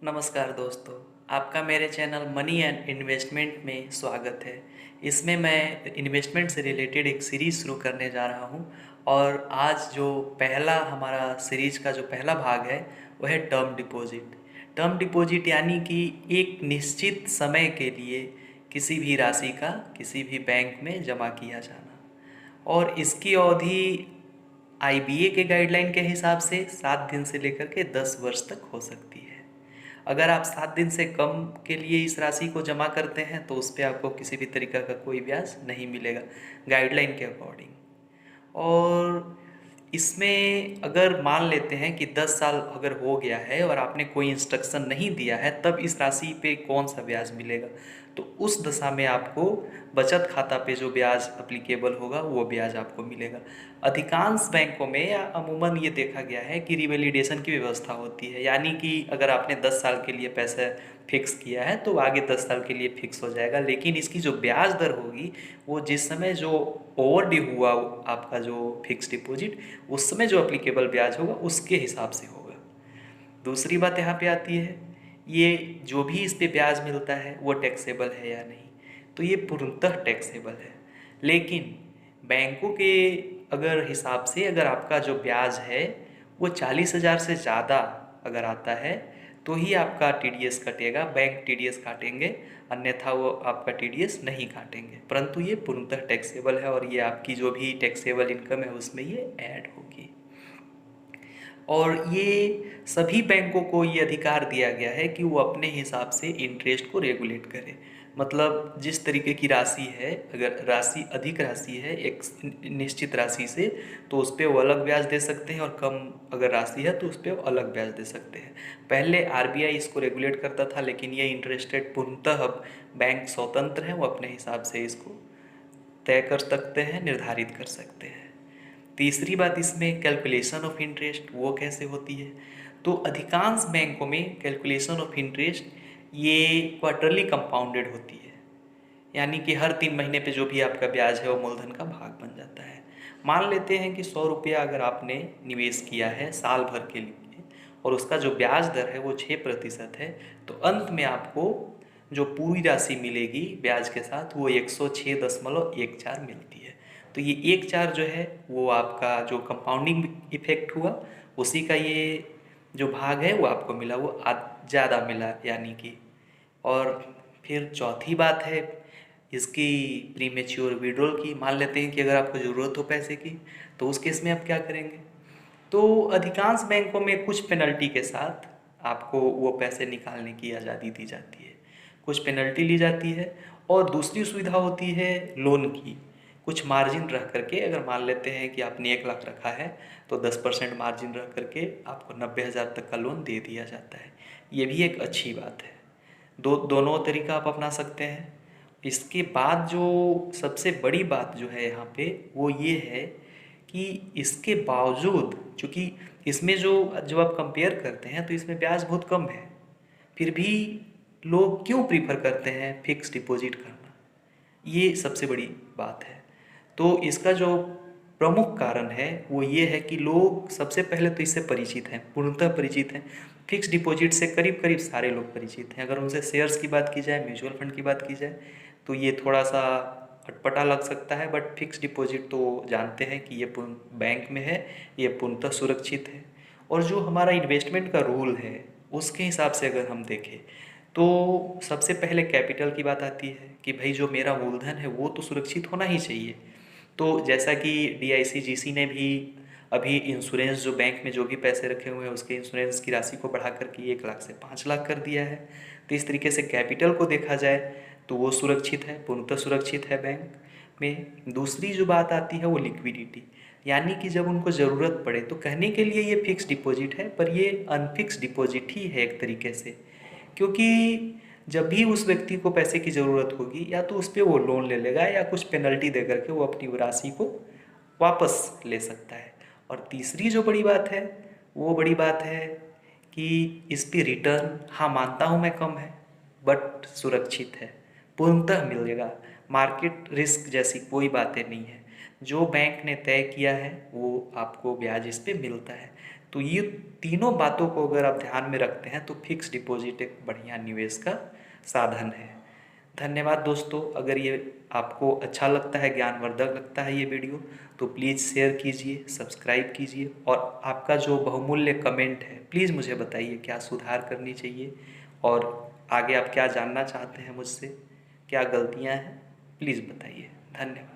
नमस्कार दोस्तों, आपका मेरे चैनल मनी एंड इन्वेस्टमेंट में स्वागत है। इसमें मैं इन्वेस्टमेंट से रिलेटेड एक सीरीज़ शुरू करने जा रहा हूं और आज जो पहला हमारा सीरीज का जो पहला भाग है वह है टर्म डिपॉजिट। टर्म डिपॉजिट यानी कि एक निश्चित समय के लिए किसी भी राशि का किसी भी बैंक में जमा किया जाना, और इसकी अवधि आईबीए के गाइडलाइन के हिसाब से 7 दिन से लेकर के 10 वर्ष तक हो सकती है। अगर आप 7 दिन से कम के लिए इस राशि को जमा करते हैं तो उस पर आपको किसी भी तरीका का कोई ब्याज नहीं मिलेगा गाइडलाइन के अकॉर्डिंग। और इसमें अगर मान लेते हैं कि 10 साल अगर हो गया है और आपने कोई इंस्ट्रक्शन नहीं दिया है, तब इस राशि पे कौन सा ब्याज मिलेगा, तो उस दशा में आपको बचत खाता पे जो ब्याज अप्लीकेबल होगा वो ब्याज आपको मिलेगा। अधिकांश बैंकों में या अमूमन ये देखा गया है कि रिवैलिडेशन की व्यवस्था होती है, यानी कि अगर आपने 10 साल के लिए पैसा फिक्स किया है तो आगे 10 साल के लिए फिक्स हो जाएगा, लेकिन इसकी जो ब्याज दर होगी वो जिस समय जो ओवर ड्यू हुआ आपका जो फिक्स डिपॉजिट, उस समय जो अप्लीकेबल ब्याज होगा उसके हिसाब से होगा। दूसरी बात यहाँ पे आती है, ये जो भी इस पे ब्याज मिलता है वो टैक्सेबल है या नहीं, तो ये पूर्णतः टैक्सेबल है। लेकिन बैंकों के अगर हिसाब से अगर आपका जो ब्याज है वो 40,000 से ज़्यादा अगर आता है तो ही आपका टीडीएस कटेगा, बैंक टीडीएस काटेंगे, अन्यथा वो आपका टीडीएस नहीं काटेंगे। परंतु ये पूर्णतः टैक्सेबल है और ये आपकी जो भी टैक्सेबल इनकम है उसमें ये ऐड होगी। और ये सभी बैंकों को ये अधिकार दिया गया है कि वो अपने हिसाब से इंटरेस्ट को रेगुलेट करें। मतलब जिस तरीके की राशि है, अगर राशि अधिक राशि है एक निश्चित राशि से, तो उस पर वो अलग ब्याज दे सकते हैं, और कम अगर राशि है तो उस पर वो अलग ब्याज दे सकते हैं। पहले आरबीआई इसको रेगुलेट करता था, लेकिन ये इंटरेस्ट रेट पूर्णतः अब बैंक स्वतंत्र हैं, वो अपने हिसाब से इसको तय कर सकते हैं, निर्धारित कर सकते हैं। तीसरी बात इसमें कैलकुलेशन ऑफ इंटरेस्ट वो कैसे होती है, तो अधिकांश बैंकों में कैलकुलेशन ऑफ इंटरेस्ट ये क्वार्टरली कंपाउंडेड होती है, यानी कि हर 3 महीने पे जो भी आपका ब्याज है वो मूलधन का भाग बन जाता है। मान लेते हैं कि 100 रुपया अगर आपने निवेश किया है साल भर के लिए और उसका जो ब्याज दर है वो 6% है, तो अंत में आपको जो पूरी राशि मिलेगी ब्याज के साथ वो 106.14 मिलती है। तो ये 1,4 जो है वो आपका जो कंपाउंडिंग इफेक्ट हुआ उसी का ये जो भाग है वो आपको मिला, वो ज़्यादा मिला यानी कि। और फिर चौथी बात है इसकी प्रीमेच्योर विड्रॉल की। मान लेते हैं कि अगर आपको ज़रूरत हो पैसे की, तो उस केस में आप क्या करेंगे, तो अधिकांश बैंकों में कुछ पेनल्टी के साथ आपको वो पैसे निकालने की आज़ादी दी जाती है, कुछ पेनल्टी ली जाती है। और दूसरी सुविधा होती है लोन की, कुछ मार्जिन रख करके, अगर मान लेते हैं कि आपने 1 लाख रखा है तो 10% मार्जिन रख करके आपको 90,000 तक का लोन दे दिया जाता है। ये भी एक अच्छी बात है। दोनों तरीका आप अपना सकते हैं। इसके बाद जो सबसे बड़ी बात जो है यहाँ पे वो ये है कि इसके बावजूद, चूँकि इसमें जो जब आप कंपेयर करते हैं तो इसमें ब्याज बहुत कम है, फिर भी लोग क्यों प्रीफर करते हैं फिक्स डिपॉजिट करना, ये सबसे बड़ी बात है। तो इसका जो प्रमुख कारण है वो ये है कि लोग सबसे पहले तो इससे परिचित हैं, पूर्णतः परिचित हैं। फिक्स डिपॉजिट से करीब करीब सारे लोग परिचित हैं। अगर उनसे शेयर्स की बात की जाए, म्यूचुअल फंड की बात की जाए, तो ये थोड़ा सा अटपटा लग सकता है, बट फिक्स डिपॉजिट तो जानते हैं कि ये बैंक में है, ये पूर्णतः सुरक्षित है। और जो हमारा इन्वेस्टमेंट का रूल है उसके हिसाब से अगर हम देखें तो सबसे पहले कैपिटल की बात आती है कि भाई जो मेरा मूलधन है वो तो सुरक्षित होना ही चाहिए। तो जैसा कि डीआईसीजीसी ने भी अभी इंश्योरेंस, जो बैंक में जो भी पैसे रखे हुए हैं उसके इंश्योरेंस की राशि को बढ़ा करके 1 लाख से 5 लाख कर दिया है। तो इस तरीके से कैपिटल को देखा जाए तो वो सुरक्षित है, पूर्णतः सुरक्षित है बैंक में। दूसरी जो बात आती है वो लिक्विडिटी, यानी कि जब उनको ज़रूरत पड़े, तो कहने के लिए ये फिक्स डिपॉजिट है पर ये अनफिक्स डिपॉजिट ही है एक तरीके से, क्योंकि जब भी उस व्यक्ति को पैसे की ज़रूरत होगी या तो उस पर वो लोन ले लेगा या कुछ पेनल्टी दे करके वो अपनी राशि को वापस ले सकता है। और तीसरी जो बड़ी बात है वो बड़ी बात है कि इस पे रिटर्न, हाँ मानता हूँ मैं, कम है बट सुरक्षित है, पूर्णतः मिलेगा। मार्केट रिस्क जैसी कोई बातें नहीं है, जो बैंक ने तय किया है वो आपको ब्याज इस पे मिलता है। तो ये तीनों बातों को अगर आप ध्यान में रखते हैं तो फिक्स डिपॉजिट एक बढ़िया निवेश का साधन है। धन्यवाद दोस्तों। अगर ये आपको अच्छा लगता है, ज्ञानवर्धक लगता है ये वीडियो, तो प्लीज़ शेयर कीजिए, सब्सक्राइब कीजिए और आपका जो बहुमूल्य कमेंट है प्लीज़ मुझे बताइए क्या सुधार करनी चाहिए और आगे आप क्या जानना चाहते हैं मुझसे, क्या गलतियां हैं, प्लीज़ बताइए। धन्यवाद।